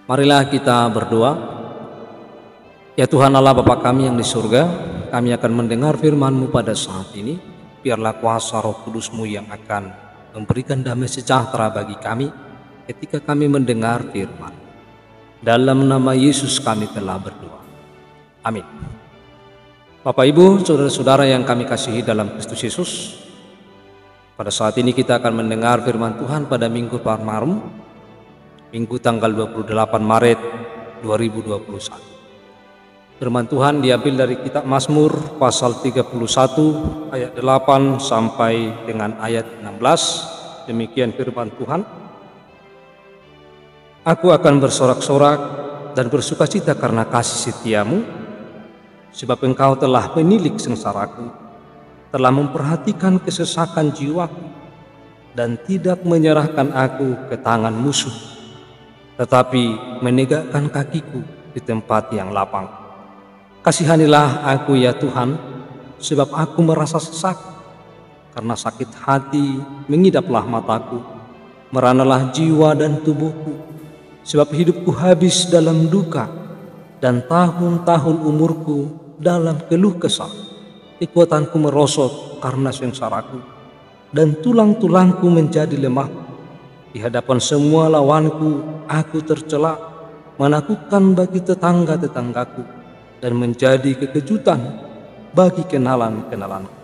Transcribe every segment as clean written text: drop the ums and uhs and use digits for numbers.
Marilah kita berdoa. Ya Tuhan Allah Bapa kami yang di surga, kami akan mendengar firman-Mu pada saat ini. Biarlah kuasa Roh Kudus-Mu yang akan memberikan damai sejahtera bagi kami ketika kami mendengar firman. Dalam nama Yesus kami telah berdoa. Amin. Bapak Ibu, saudara-saudara yang kami kasihi dalam Kristus Yesus, pada saat ini kita akan mendengar firman Tuhan pada Minggu Palmarum, Minggu tanggal 28 Maret 2021. Firman Tuhan diambil dari kitab Mazmur pasal 31 ayat 8 sampai dengan ayat 16. Demikian firman Tuhan. Aku akan bersorak-sorak dan bersukacita karena kasih setiamu, sebab engkau telah menilik sengsaraku, telah memperhatikan kesesakan jiwaku, dan tidak menyerahkan aku ke tangan musuh, tetapi menegakkan kakiku di tempat yang lapang. Kasihanilah aku ya Tuhan, sebab aku merasa sesak. Karena sakit hati mengidaplah mataku, meranalah jiwa dan tubuhku, sebab hidupku habis dalam duka, dan tahun-tahun umurku dalam keluh kesah. Kekuatanku merosot karena sengsaraku, dan tulang-tulangku menjadi lemah. Di hadapan semua lawanku, aku tercela, menakutkan bagi tetangga-tetanggaku, dan menjadi kekejutan bagi kenalan-kenalanku.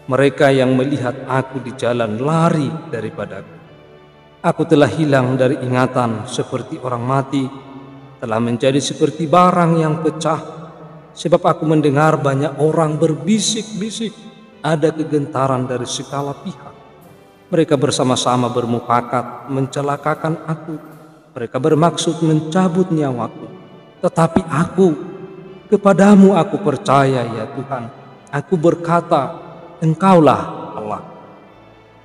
Mereka yang melihat aku di jalan lari daripadaku. Aku telah hilang dari ingatan seperti orang mati, telah menjadi seperti barang yang pecah, sebab aku mendengar banyak orang berbisik-bisik, ada kegentaran dari segala pihak. Mereka bersama-sama bermufakat mencelakakan aku. Mereka bermaksud mencabut nyawaku. Tetapi aku, kepadamu aku percaya ya Tuhan. Aku berkata, Engkaulah Allah.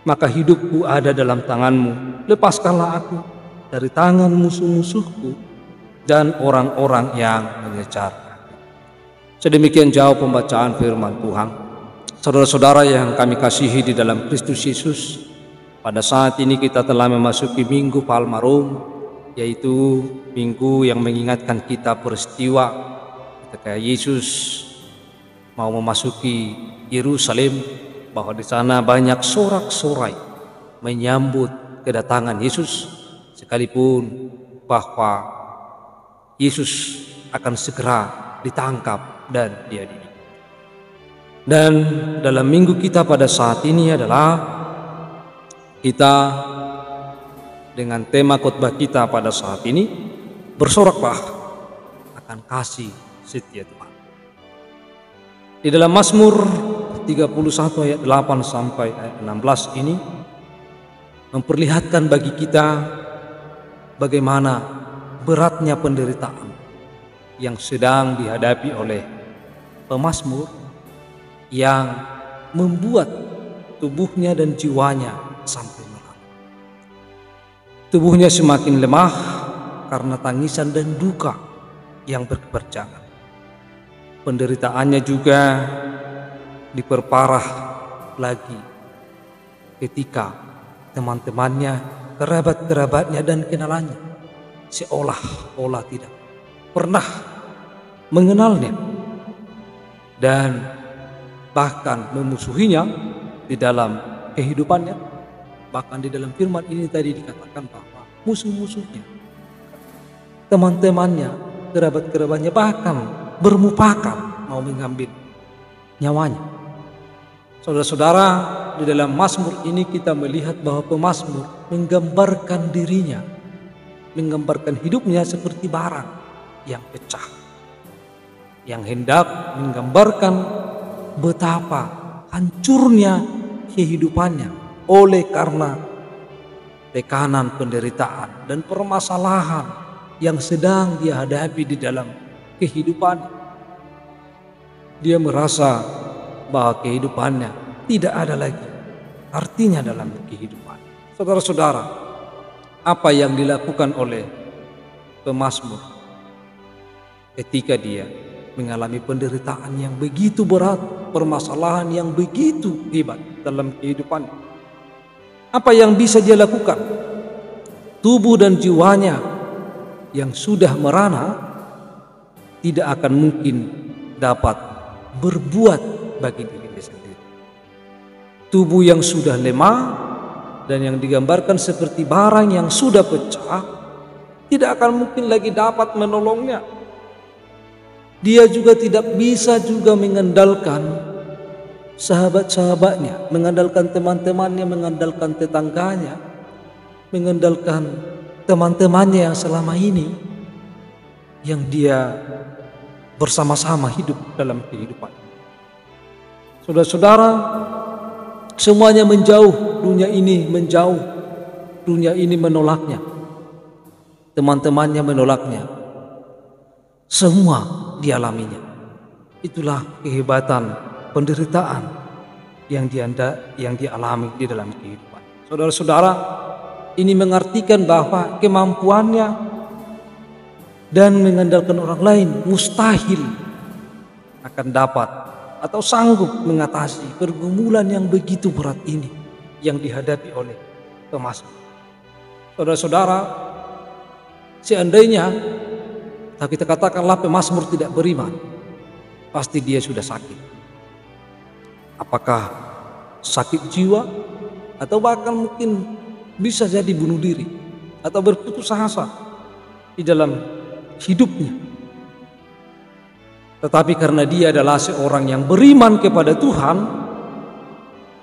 Maka hidupku ada dalam tangan-Mu. Lepaskanlah aku dari tangan musuh-musuhku dan orang-orang yang mengejar aku. Sedemikian jauh pembacaan firman Tuhan. Saudara-saudara yang kami kasihi di dalam Kristus Yesus, pada saat ini kita telah memasuki Minggu Palmarum, yaitu minggu yang mengingatkan kita peristiwa ketika Yesus mau memasuki Yerusalem, bahwa di sana banyak sorak-sorai menyambut kedatangan Yesus, sekalipun bahwa Yesus akan segera ditangkap dan diadili. Dan dalam minggu kita pada saat ini adalah kita dengan tema khotbah kita pada saat ini, bersoraklah akan kasih setia Tuhan. Di dalam Mazmur 31 ayat 8 sampai ayat 16 ini memperlihatkan bagi kita bagaimana beratnya penderitaan yang sedang dihadapi oleh pemazmur yang membuat tubuhnya dan jiwanya sampai merana. Tubuhnya semakin lemah karena tangisan dan duka yang berkepanjangan. Penderitaannya juga diperparah lagi ketika teman-temannya, kerabat-kerabatnya dan kenalannya seolah-olah tidak pernah mengenalnya dan bahkan memusuhinya di dalam kehidupannya. Bahkan di dalam firman ini tadi dikatakan bahwa musuh-musuhnya, teman-temannya, kerabat-kerabatnya bahkan bermufakat mau mengambil nyawanya. Saudara-saudara, di dalam Mazmur ini kita melihat bahwa pemazmur menggambarkan dirinya, menggambarkan hidupnya seperti barang yang pecah, yang hendak menggambarkan betapa hancurnya kehidupannya oleh karena tekanan, penderitaan, dan permasalahan yang sedang dia hadapi di dalam kehidupan. Dia merasa bahwa kehidupannya tidak ada lagi artinya dalam kehidupan. Saudara-saudara, apa yang dilakukan oleh pemazmur ketika dia mengalami penderitaan yang begitu berat, permasalahan yang begitu hebat dalam kehidupannya? Apa yang bisa dia lakukan? Tubuh dan jiwanya yang sudah merana tidak akan mungkin dapat berbuat bagi dirinya sendiri. Tubuh yang sudah lemah dan yang digambarkan seperti barang yang sudah pecah tidak akan mungkin lagi dapat menolongnya. Dia juga tidak bisa juga mengandalkan sahabat-sahabatnya, mengandalkan teman-temannya, mengandalkan tetangganya, mengandalkan teman-temannya yang selama ini yang dia bersama-sama hidup dalam kehidupan. Saudara-saudara, semuanya menjauh, dunia ini menjauh, dunia ini menolaknya, teman-temannya menolaknya, semua dialaminya. Itulah kehebatan penderitaan yang dialami di dalam kehidupan. Saudara-saudara, ini mengartikan bahwa kemampuannya dan mengandalkan orang lain mustahil akan dapat atau sanggup mengatasi pergumulan yang begitu berat ini yang dihadapi oleh pemazmur. Saudara-saudara, seandainya kita katakanlah pemazmur tidak beriman, pasti dia sudah sakit. Apakah sakit jiwa atau bahkan mungkin bisa jadi bunuh diri atau berputus asa di dalam hidupnya. Tetapi karena dia adalah seorang yang beriman kepada Tuhan,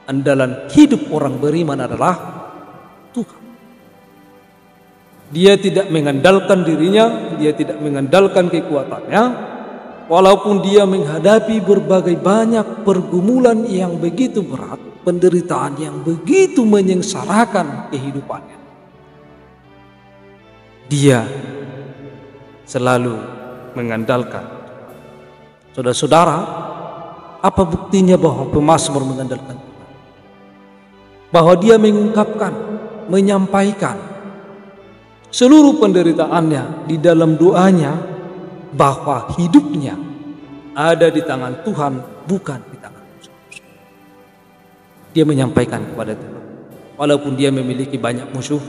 andalan hidup orang beriman adalah Tuhan. Dia tidak mengandalkan dirinya, dia tidak mengandalkan kekuatannya, walaupun dia menghadapi berbagai banyak pergumulan yang begitu berat, penderitaan yang begitu menyengsarakan kehidupannya. Dia selalu mengandalkan. Saudara-saudara, apa buktinya bahwa pemazmur mengandalkan Tuhan? Bahwa dia mengungkapkan, menyampaikan seluruh penderitaannya di dalam doanya, bahwa hidupnya ada di tangan Tuhan, bukan di tangan musuh. Dia menyampaikan kepada Tuhan, walaupun dia memiliki banyak musuh,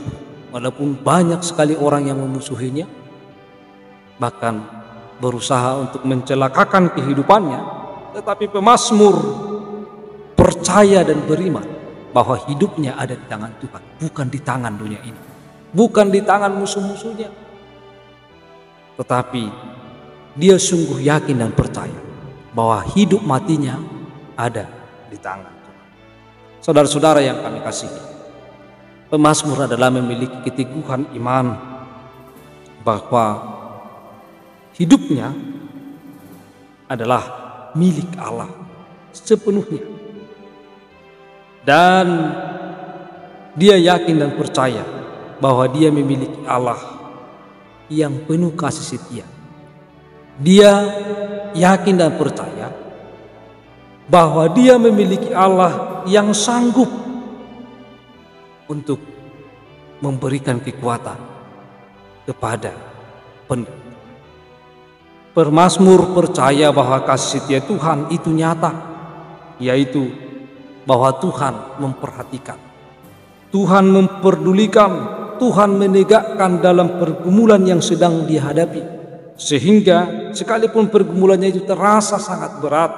walaupun banyak sekali orang yang memusuhinya, bahkan berusaha untuk mencelakakan kehidupannya, tetapi pemazmur percaya dan beriman bahwa hidupnya ada di tangan Tuhan, bukan di tangan dunia ini, bukan di tangan musuh-musuhnya. Tetapi dia sungguh yakin dan percaya bahwa hidup matinya ada di tangan Tuhan. Saudara-saudara yang kami kasihi, pemazmur adalah memiliki keteguhan iman bahwa hidupnya adalah milik Allah sepenuhnya. Dan dia yakin dan percaya bahwa dia memiliki Allah yang penuh kasih setia. Dia yakin dan percaya bahwa dia memiliki Allah yang sanggup untuk memberikan kekuatan kepada penduduk. Pemazmur percaya bahwa kasih setia Tuhan itu nyata, yaitu bahwa Tuhan memperhatikan, Tuhan memperdulikan, Tuhan menegakkan dalam pergumulan yang sedang dihadapi, sehingga sekalipun pergumulannya itu terasa sangat berat,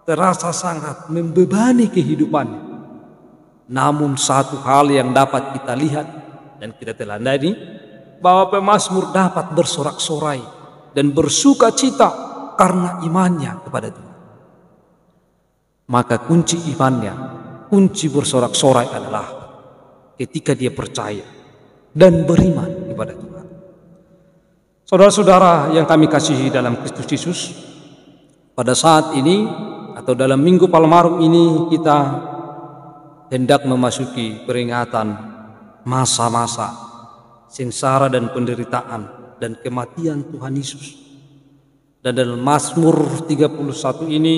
terasa sangat membebani kehidupannya, namun satu hal yang dapat kita lihat dan kita teladani, bahwa pemazmur dapat bersorak-sorai dan bersuka cita karena imannya kepada Tuhan. Maka kunci imannya, kunci bersorak-sorai adalah ketika dia percaya dan beriman kepada Tuhan. Saudara-saudara yang kami kasihi dalam Kristus Yesus, pada saat ini atau dalam Minggu Palmarum ini kita hendak memasuki peringatan masa-masa sengsara dan penderitaan dan kematian Tuhan Yesus. Dan dalam Mazmur 31 ini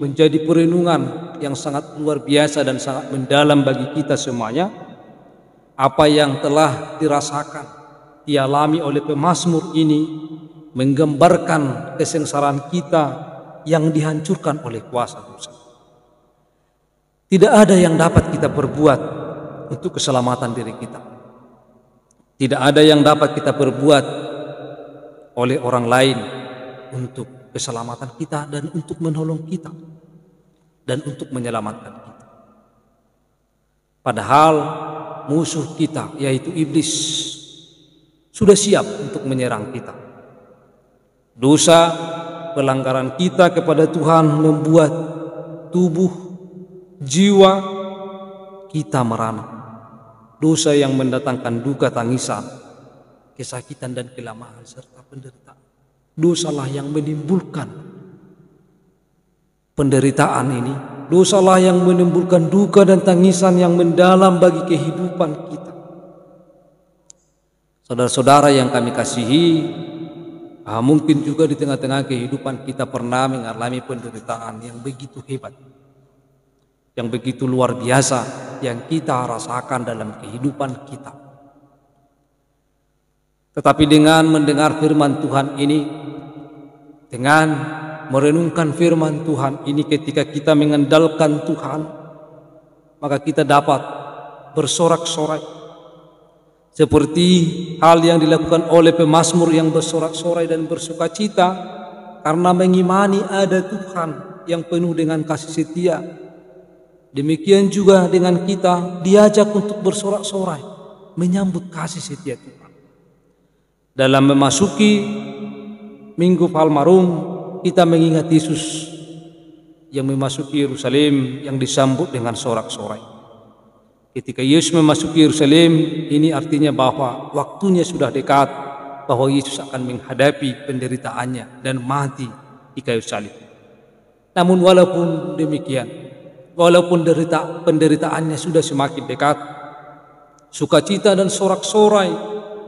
menjadi perenungan yang sangat luar biasa dan sangat mendalam bagi kita semuanya. Apa yang telah dirasakan, dialami oleh pemazmur ini menggambarkan kesengsaraan kita yang dihancurkan oleh kuasa dosa. Tidak ada yang dapat kita perbuat untuk keselamatan diri kita. Tidak ada yang dapat kita perbuat oleh orang lain untuk keselamatan kita dan untuk menolong kita dan untuk menyelamatkan kita. Padahal musuh kita yaitu iblis sudah siap untuk menyerang kita. Dosa pelanggaran kita kepada Tuhan membuat tubuh, jiwa kita merana. Dosa yang mendatangkan duka, tangisan, kesakitan dan kelemahan serta penderitaan. Dosalah yang menimbulkan penderitaan ini. Dosalah yang menimbulkan duka dan tangisan yang mendalam bagi kehidupan kita. Saudara-saudara yang kami kasihi, mungkin juga di tengah-tengah kehidupan kita pernah mengalami penderitaan yang begitu hebat, yang begitu luar biasa, yang kita rasakan dalam kehidupan kita. Tetapi dengan mendengar firman Tuhan ini, dengan merenungkan firman Tuhan ini, ketika kita mengandalkan Tuhan, maka kita dapat bersorak-sorai seperti hal yang dilakukan oleh pemazmur yang bersorak-sorai dan bersukacita karena mengimani ada Tuhan yang penuh dengan kasih setia. Demikian juga dengan kita diajak untuk bersorak-sorai menyambut kasih setia Tuhan. Dalam memasuki Minggu Palmarum, kita mengingat Yesus yang memasuki Yerusalem yang disambut dengan sorak-sorai. Ketika Yesus memasuki Yerusalem, ini artinya bahwa waktunya sudah dekat, bahwa Yesus akan menghadapi penderitaannya dan mati di kayu salib. Namun walaupun demikian, walaupun penderitaannya sudah semakin dekat, sukacita dan sorak-sorai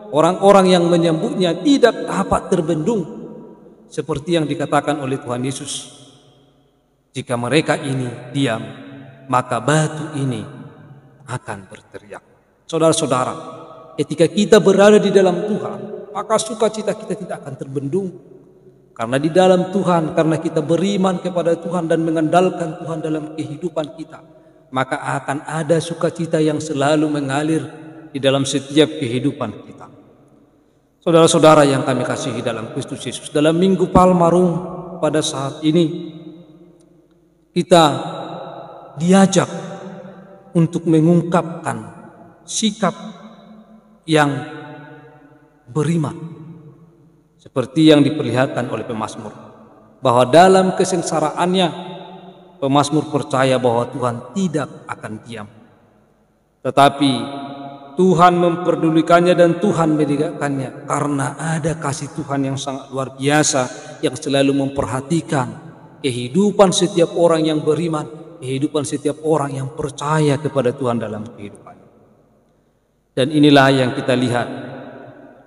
orang-orang yang menyambutnya tidak dapat terbendung, seperti yang dikatakan oleh Tuhan Yesus. Jika mereka ini diam, maka batu ini akan berteriak. Saudara-saudara, ketika kita berada di dalam Tuhan, maka sukacita kita tidak akan terbendung. Karena di dalam Tuhan, karena kita beriman kepada Tuhan dan mengandalkan Tuhan dalam kehidupan kita, maka akan ada sukacita yang selalu mengalir di dalam setiap kehidupan kita. Saudara-saudara yang kami kasihi dalam Kristus Yesus, dalam Minggu Palmarum pada saat ini kita diajak untuk mengungkapkan sikap yang beriman, seperti yang diperlihatkan oleh pemazmur, bahwa dalam kesengsaraannya pemazmur percaya bahwa Tuhan tidak akan diam, tetapi Tuhan memperdulikannya dan Tuhan meninggalkannya, karena ada kasih Tuhan yang sangat luar biasa yang selalu memperhatikan kehidupan setiap orang yang beriman, kehidupan setiap orang yang percaya kepada Tuhan dalam kehidupannya. Dan inilah yang kita lihat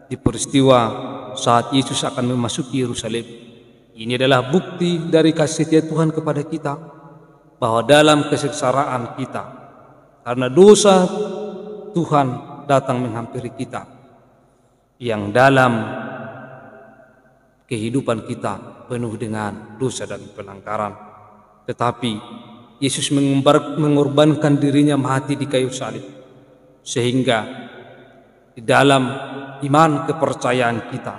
di peristiwa saat Yesus akan memasuki Yerusalem. Ini adalah bukti dari kasih setia Tuhan kepada kita, bahwa dalam kesengsaraan kita, karena dosa, Tuhan datang menghampiri kita, yang dalam kehidupan kita penuh dengan dosa dan pelanggaran. Tetapi Yesus mengorbankan dirinya mati di kayu salib, sehingga di dalam iman kepercayaan kita,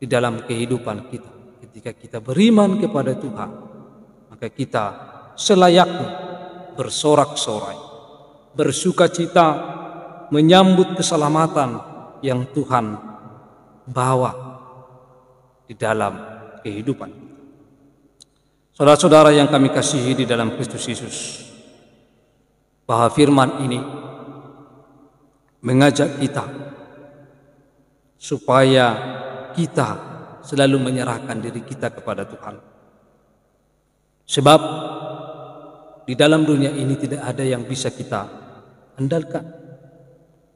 di dalam kehidupan kita, ketika kita beriman kepada Tuhan, maka kita selayaknya bersorak-sorai, bersukacita, menyambut keselamatan yang Tuhan bawa di dalam kehidupan kita. Saudara-saudara yang kami kasihi di dalam Kristus Yesus, bahwa firman ini mengajak kita supaya kita selalu menyerahkan diri kita kepada Tuhan. Sebab di dalam dunia ini tidak ada yang bisa kita andalkan.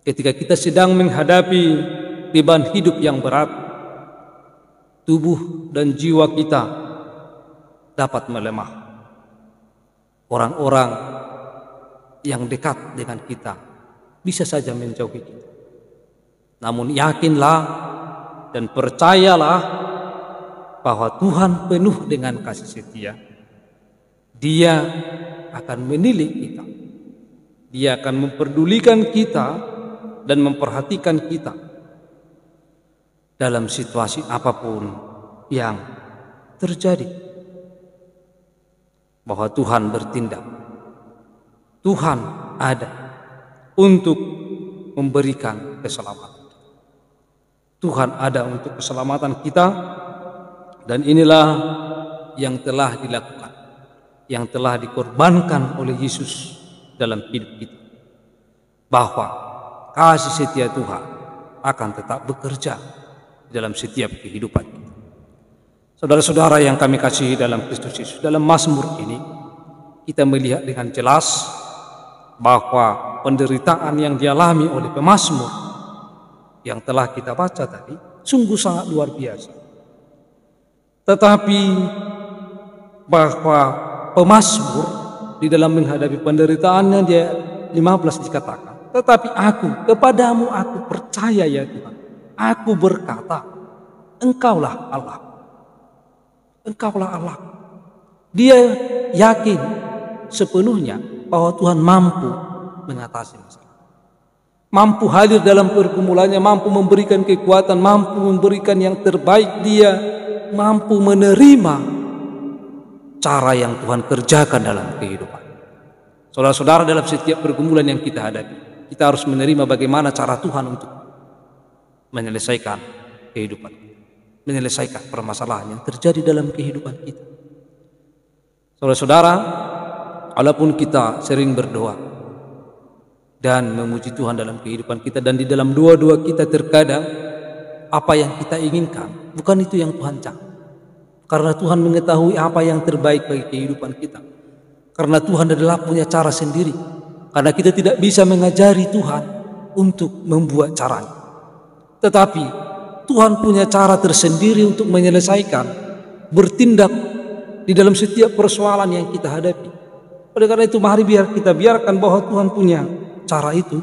Ketika kita sedang menghadapi beban hidup yang berat, tubuh dan jiwa kita dapat melemah. Orang-orang yang dekat dengan kita bisa saja menjauhi kita. Namun yakinlah dan percayalah bahwa Tuhan penuh dengan kasih setia. Dia akan menilik kita. Dia akan memperdulikan kita dan memperhatikan kita dalam situasi apapun yang terjadi. Bahwa Tuhan bertindak, Tuhan ada untuk memberikan keselamatan. Tuhan ada untuk keselamatan kita, dan inilah yang telah dilakukan, yang telah dikorbankan oleh Yesus dalam hidup kita. Bahwa kasih setia Tuhan akan tetap bekerja dalam setiap kehidupan kita. Saudara-saudara yang kami kasihi dalam Kristus Yesus, dalam Mazmur ini kita melihat dengan jelas bahwa penderitaan yang dialami oleh pemazmur yang telah kita baca tadi sungguh sangat luar biasa. Tetapi bahwa pemazmur di dalam menghadapi penderitaannya, dia 15 dikatakan, tetapi kepadamu aku percaya ya Tuhan. Aku berkata, Engkaulah Allah. Engkaulah Allah. Dia yakin sepenuhnya bahwa Tuhan mampu mengatasi masalah. Mampu hadir dalam pergumulannya, mampu memberikan kekuatan, mampu memberikan yang terbaik. Dia mampu menerima cara yang Tuhan kerjakan dalam kehidupan. Saudara-saudara, dalam setiap pergumulan yang kita hadapi, kita harus menerima bagaimana cara Tuhan untuk menyelesaikan kehidupan, menyelesaikan permasalahan yang terjadi dalam kehidupan kita. Saudara-saudara, walaupun kita sering berdoa dan memuji Tuhan dalam kehidupan kita, dan di dalam doa-doa kita terkadang apa yang kita inginkan bukan itu yang Tuhan cakap. Karena Tuhan mengetahui apa yang terbaik bagi kehidupan kita. Karena Tuhan adalah punya cara sendiri. Karena kita tidak bisa mengajari Tuhan untuk membuat caranya. Tetapi Tuhan punya cara tersendiri untuk menyelesaikan, bertindak di dalam setiap persoalan yang kita hadapi. Oleh karena itu, mari kita biarkan bahwa Tuhan punya cara itu,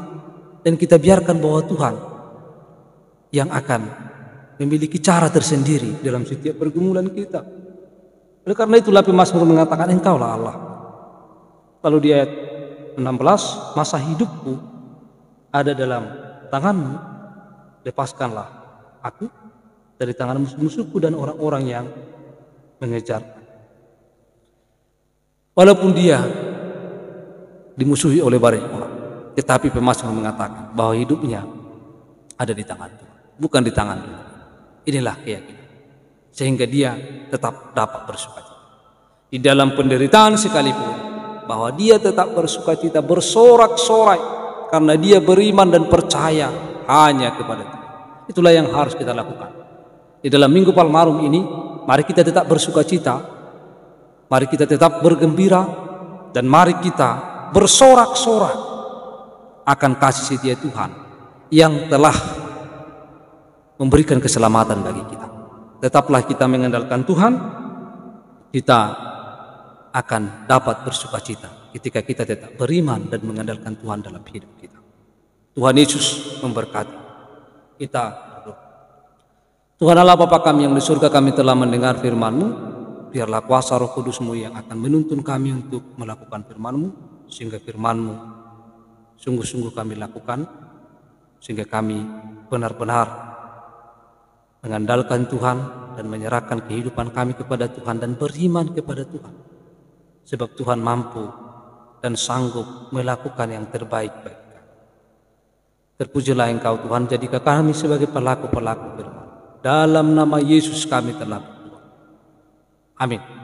dan kita biarkan bahwa Tuhan yang akan memiliki cara tersendiri dalam setiap pergumulan kita. Oleh karena itulah pemazmur mengatakan, Engkaulah Allah. Lalu di ayat 16, masa hidupku ada dalam tanganmu, lepaskanlah aku dari tangan musuh-musuhku dan orang-orang yang mengejar. Walaupun dia dimusuhi oleh banyak orang, tetapi pemazmur mengatakan bahwa hidupnya ada di tangan Tuhan, bukan di tangan Tuhan. Inilah keyakinan, sehingga dia tetap dapat bersukacita di dalam penderitaan sekalipun, bahwa dia tetap bersukacita, bersorak-sorai karena dia beriman dan percaya hanya kepada Tuhan. Itulah yang harus kita lakukan di dalam Minggu Palmarum ini. Mari kita tetap bersukacita, mari kita tetap bergembira, dan mari kita bersorak-sorai akan kasih setia Tuhan yang telah memberikan keselamatan bagi kita. Tetaplah kita mengandalkan Tuhan, kita akan dapat bersukacita ketika kita tetap beriman dan mengandalkan Tuhan dalam hidup kita. Tuhan Yesus memberkati. Kita berdoa. Tuhan Allah Bapa kami yang di surga, kami telah mendengar firman-Mu. Biarlah kuasa Roh Kudus-Mu yang akan menuntun kami untuk melakukan firman-Mu, sehingga firman-Mu sungguh-sungguh kami lakukan, sehingga kami benar-benar mengandalkan Tuhan dan menyerahkan kehidupan kami kepada Tuhan dan beriman kepada Tuhan. Sebab Tuhan mampu dan sanggup melakukan yang terbaik bagi kami. Terpujilah Engkau Tuhan, jadikan kami sebagai pelaku-pelaku firman. Dalam nama Yesus kami telah berdoa. Amin.